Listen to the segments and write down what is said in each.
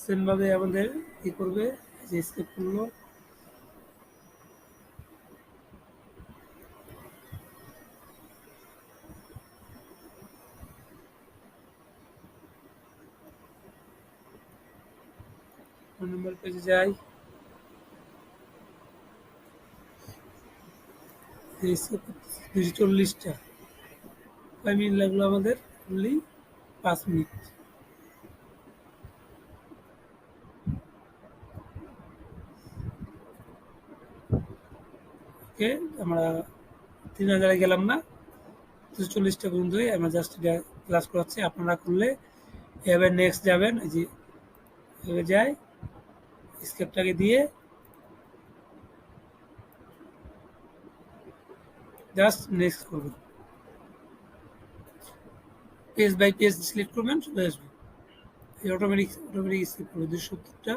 Same ভাবে আমাদের কি করবে, যে স্কেপ করলো, নম্বর পেজে যাই, 240টা, কয় মিনিট লাগলো আমাদের? Only 5 minute. ওকে, আমরা 3000-এ গেলাম না, 240টা পর্যন্তই আমরা জাস্ট ক্লাস করাচ্ছি। আপনারা করলে এভাবে নেক্সট যাবেন, এই যে এভাবে যাই, স্কেপটাকে দিয়ে জাস্ট নেক্সট করবেন, পেজ বাই পেজ সিলেক্ট করবেন, চলে আসবে এই অটোমেটিক স্কিপ করবে 270টা।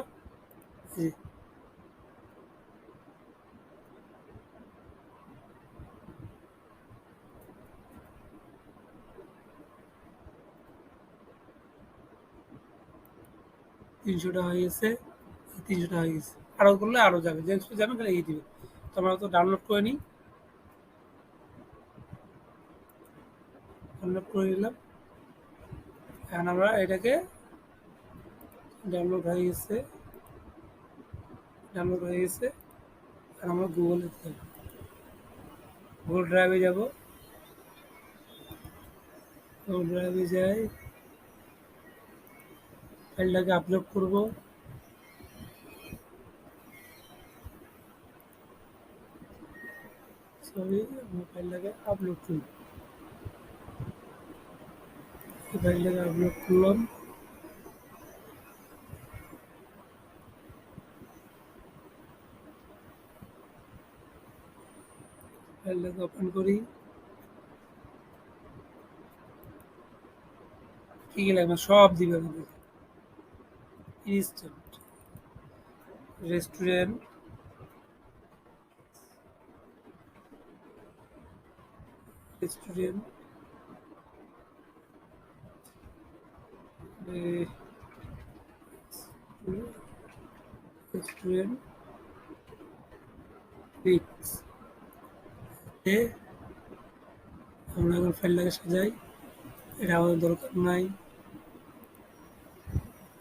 এই যে 300টা হয়ে গেছে, 300টা হয়ে গেছে, আরও করলে আরও যাবে, যে যাবেন তাহলে এই দিবে। তো আমরা তো ডাউনলোড করে নিই, ডাউনলোড করে নিলাম। এখন আমরা এটাকে ডাউনলোড হয়ে গেছে, ডাউনলোড হয়ে গেছে। আর আমরা গুগলে যাব, গুগল ড্রাইভে যাব, গুগল ড্রাইভে যাই, ফাইলটাকে আপলোড করব। সরি, আমরা ফাইলটাকে আপলোড করব, এই ফাইলটাকে আপলোড করলাম। ফাইলটাকে ওপেন করি, কি কি লাগবে সব দিবে আমাদের। Instant restaurant, restaurant, restaurant pix, আমরা এখন ফাইলটাকে সাজাই, এটা আমাদের দরকার নাই।